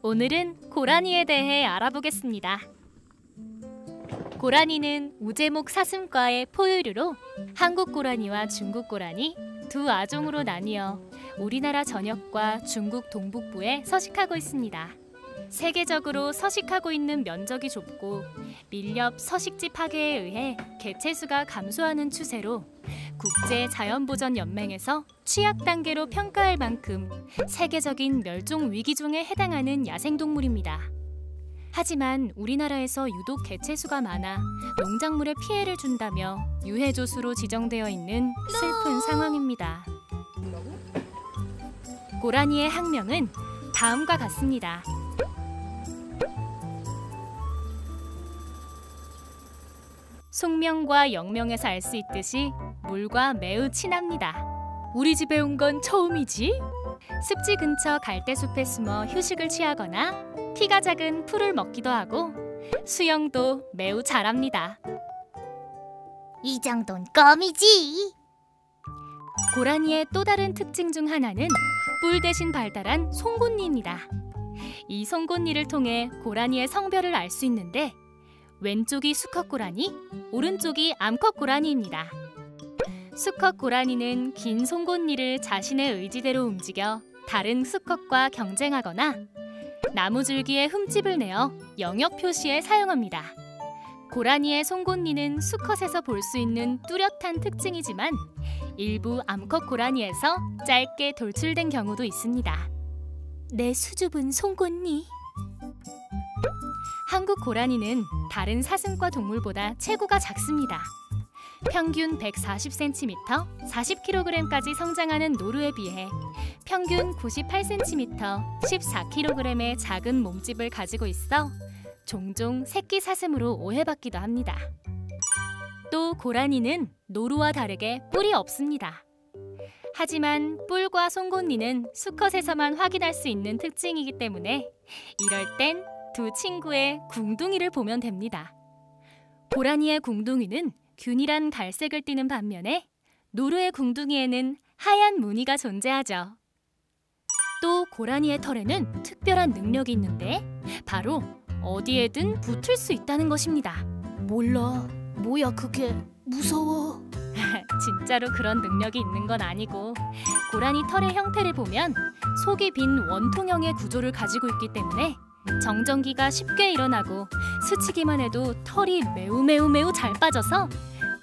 오늘은 고라니에 대해 알아보겠습니다. 고라니는 우제목 사슴과의 포유류로 한국 고라니와 중국 고라니 두 아종으로 나뉘어 우리나라 전역과 중국 동북부에 서식하고 있습니다. 세계적으로 서식하고 있는 면적이 좁고 밀렵 서식지 파괴에 의해 개체수가 감소하는 추세로 국제자연보전연맹에서 취약 단계로 평가할 만큼 세계적인 멸종 위기종에 해당하는 야생동물입니다. 하지만 우리나라에서 유독 개체수가 많아 농작물에 피해를 준다며 유해조수로 지정되어 있는 슬픈 상황입니다. 고라니의 학명은 다음과 같습니다. 속명과 영명에서 알 수 있듯이 물과 매우 친합니다. 우리 집에 온 건 처음이지? 습지 근처 갈대숲에 숨어 휴식을 취하거나 키가 작은 풀을 먹기도 하고 수영도 매우 잘합니다. 이 정도는 껌이지. 고라니의 또 다른 특징 중 하나는 뿔 대신 발달한 송곳니입니다. 이 송곳니를 통해 고라니의 성별을 알 수 있는데 왼쪽이 수컷 고라니, 오른쪽이 암컷 고라니입니다. 수컷 고라니는 긴 송곳니를 자신의 의지대로 움직여 다른 수컷과 경쟁하거나 나무줄기에 흠집을 내어 영역 표시에 사용합니다. 고라니의 송곳니는 수컷에서 볼 수 있는 뚜렷한 특징이지만 일부 암컷 고라니에서 짧게 돌출된 경우도 있습니다. 내 수줍은 송곳니. 한국 고라니는 다른 사슴과 동물보다 체구가 작습니다. 평균 140cm, 40kg까지 성장하는 노루에 비해 평균 98cm, 14kg의 작은 몸집을 가지고 있어 종종 새끼 사슴으로 오해받기도 합니다. 또 고라니는 노루와 다르게 뿔이 없습니다. 하지만 뿔과 송곳니는 수컷에서만 확인할 수 있는 특징이기 때문에 이럴 땐 두 친구의 궁둥이를 보면 됩니다. 고라니의 궁둥이는 균일한 갈색을 띠는 반면에 노루의 궁둥이에는 하얀 무늬가 존재하죠. 또 고라니의 털에는 특별한 능력이 있는데 바로 어디에든 붙을 수 있다는 것입니다. 몰라. 뭐야 그게. 무서워. 진짜로 그런 능력이 있는 건 아니고 고라니 털의 형태를 보면 속이 빈 원통형의 구조를 가지고 있기 때문에 정전기가 쉽게 일어나고 스치기만 해도 털이 매우 잘 빠져서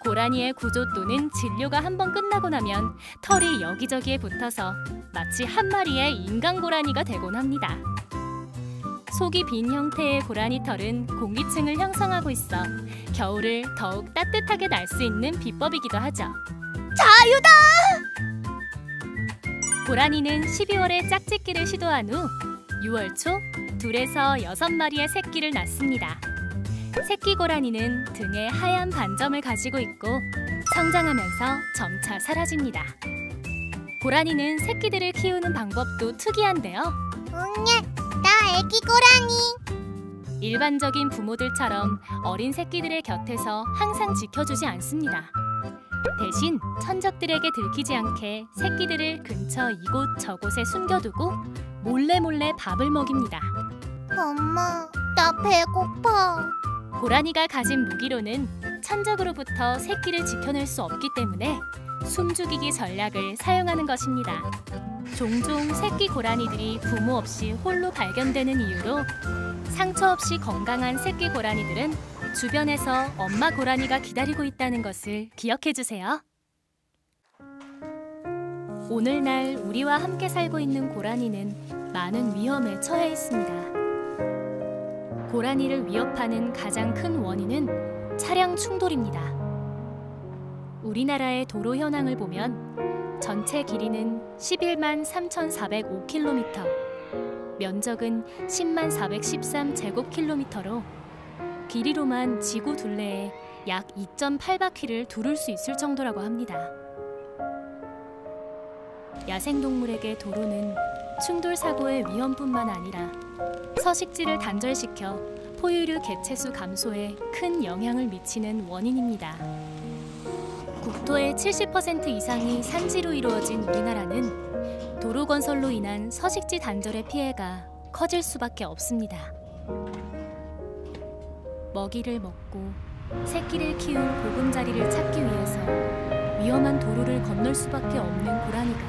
고라니의 구조 또는 진료가 한번 끝나고 나면 털이 여기저기에 붙어서 마치 한 마리의 인간 고라니가 되곤 합니다. 속이 빈 형태의 고라니 털은 공기층을 형성하고 있어 겨울을 더욱 따뜻하게 날 수 있는 비법이기도 하죠. 자유다! 고라니는 12월에 짝짓기를 시도한 후 6월 초 2에서 6마리의 새끼를 낳습니다. 새끼 고라니는 등에 하얀 반점을 가지고 있고 성장하면서 점차 사라집니다. 고라니는 새끼들을 키우는 방법도 특이한데요. 응애, 나 애기 고라니. 일반적인 부모들처럼 어린 새끼들의 곁에서 항상 지켜주지 않습니다. 대신 천적들에게 들키지 않게 새끼들을 근처 이곳 저곳에 숨겨두고 몰래 밥을 먹입니다. 엄마, 나 배고파. 고라니가 가진 무기로는 천적으로부터 새끼를 지켜낼 수 없기 때문에 숨죽이기 전략을 사용하는 것입니다. 종종 새끼 고라니들이 부모 없이 홀로 발견되는 이유로 상처 없이 건강한 새끼 고라니들은 주변에서 엄마 고라니가 기다리고 있다는 것을 기억해주세요. 오늘날 우리와 함께 살고 있는 고라니는 많은 위험에 처해 있습니다. 고라니를 위협하는 가장 큰 원인은 차량 충돌입니다. 우리나라의 도로 현황을 보면 전체 길이는 11만 3,405km, 면적은 10만 413제곱킬로미터로 길이로만 지구 둘레에 약 2.8바퀴를 두를 수 있을 정도라고 합니다. 야생동물에게 도로는 충돌 사고의 위험뿐만 아니라 서식지를 단절시켜 포유류 개체수 감소에 큰 영향을 미치는 원인입니다. 국토의 70% 이상이 산지로 이루어진 우리나라는 도로 건설로 인한 서식지 단절의 피해가 커질 수밖에 없습니다. 먹이를 먹고 새끼를 키운 보금자리를 찾기 위해서 위험한 도로를 건널 수밖에 없는 고라니가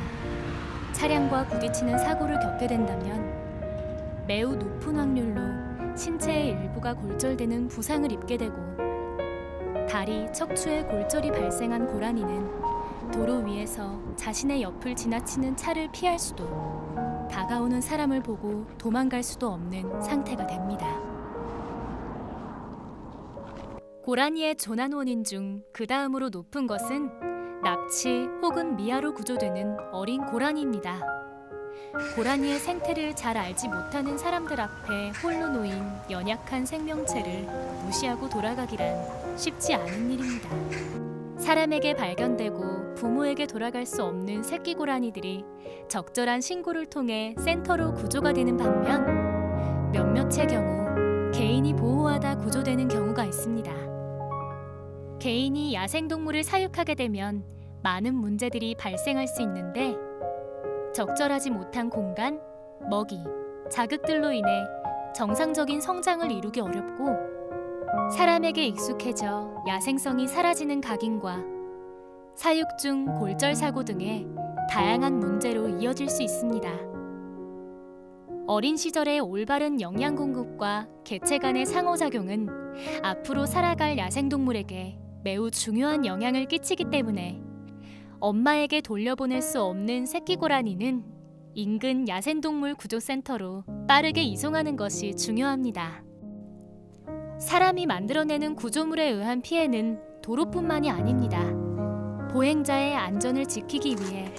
차량과 부딪히는 사고를 겪게 된다면 매우 높은 확률로 신체의 일부가 골절되는 부상을 입게 되고, 다리, 척추에 골절이 발생한 고라니는 도로 위에서 자신의 옆을 지나치는 차를 피할 수도, 다가오는 사람을 보고 도망갈 수도 없는 상태가 됩니다. 고라니의 조난 원인 중 그 다음으로 높은 것은 납치 혹은 미아로 구조되는 어린 고라니입니다. 고라니의 생태를 잘 알지 못하는 사람들 앞에 홀로 놓인 연약한 생명체를 무시하고 돌아가기란 쉽지 않은 일입니다. 사람에게 발견되고 부모에게 돌아갈 수 없는 새끼 고라니들이 적절한 신고를 통해 센터로 구조가 되는 반면, 몇몇의 경우 개인이 보호하다 구조되는 경우가 있습니다. 개인이 야생동물을 사육하게 되면 많은 문제들이 발생할 수 있는데, 적절하지 못한 공간, 먹이, 자극들로 인해 정상적인 성장을 이루기 어렵고, 사람에게 익숙해져 야생성이 사라지는 각인과 사육 중 골절 사고 등의 다양한 문제로 이어질 수 있습니다. 어린 시절의 올바른 영양 공급과 개체 간의 상호작용은 앞으로 살아갈 야생동물에게 매우 중요한 영향을 끼치기 때문에 엄마에게 돌려보낼 수 없는 새끼 고라니는 인근 야생동물 구조센터로 빠르게 이송하는 것이 중요합니다. 사람이 만들어내는 구조물에 의한 피해는 도로뿐만이 아닙니다. 보행자의 안전을 지키기 위해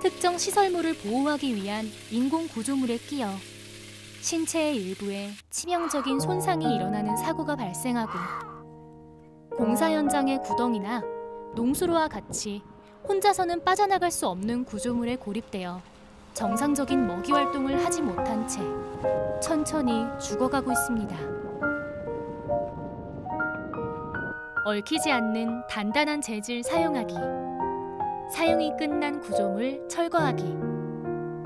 특정 시설물을 보호하기 위한 인공 구조물에 끼어 신체의 일부에 치명적인 손상이 일어나는 사고가 발생하고, 공사 현장의 구덩이나 농수로와 같이 혼자서는 빠져나갈 수 없는 구조물에 고립되어 정상적인 먹이 활동을 하지 못한 채 천천히 죽어가고 있습니다. 얽히지 않는 단단한 재질 사용하기, 사용이 끝난 구조물 철거하기,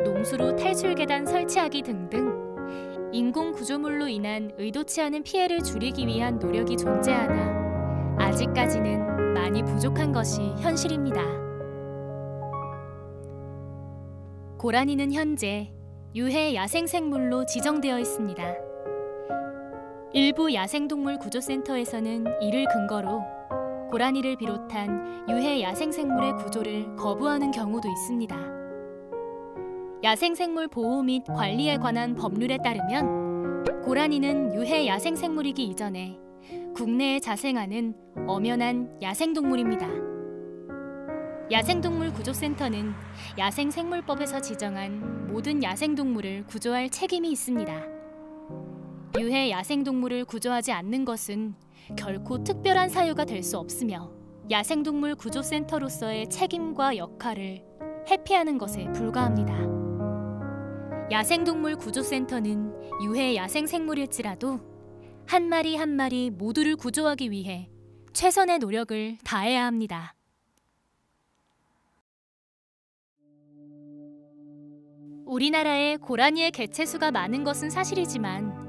농수로 탈출 계단 설치하기 등등 인공 구조물로 인한 의도치 않은 피해를 줄이기 위한 노력이 존재하나 아직까지는 많이 부족한 것이 현실입니다. 고라니는 현재 유해 야생생물로 지정되어 있습니다. 일부 야생동물 구조센터에서는 이를 근거로 고라니를 비롯한 유해 야생생물의 구조를 거부하는 경우도 있습니다. 야생생물 보호 및 관리에 관한 법률에 따르면 고라니는 유해 야생생물이기 이전에 국내에 자생하는 엄연한 야생동물입니다. 야생동물 구조센터는 야생생물법에서 지정한 모든 야생동물을 구조할 책임이 있습니다. 유해 야생동물을 구조하지 않는 것은 결코 특별한 사유가 될 수 없으며, 야생동물 구조센터로서의 책임과 역할을 회피하는 것에 불과합니다. 야생동물 구조센터는 유해 야생생물일지라도 한 마리 한 마리 모두를 구조하기 위해 최선의 노력을 다해야 합니다. 우리나라에 고라니의 개체수가 많은 것은 사실이지만,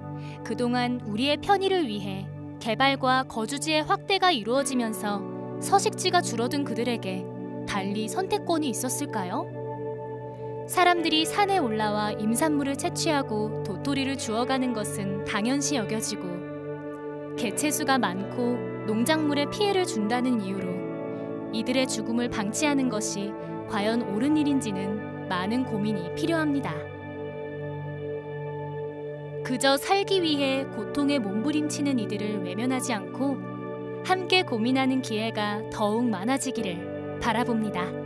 그동안 우리의 편의를 위해 개발과 거주지의 확대가 이루어지면서 서식지가 줄어든 그들에게 달리 선택권이 있었을까요? 사람들이 산에 올라와 임산물을 채취하고 도토리를 주워가는 것은 당연시 여겨지고, 개체수가 많고 농작물에 피해를 준다는 이유로 이들의 죽음을 방치하는 것이 과연 옳은 일인지는 많은 고민이 필요합니다. 그저 살기 위해 고통에 몸부림치는 이들을 외면하지 않고 함께 고민하는 기회가 더욱 많아지기를 바라봅니다.